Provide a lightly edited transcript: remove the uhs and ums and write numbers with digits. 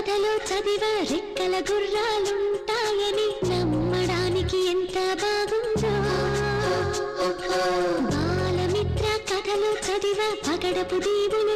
కథలో చదివ రెక్కల గుర్రాలుంటాయని నమ్మడానికి ఎంత బాగుందో బాలమిత్ర కథలో చదివ పగడపు దీవులు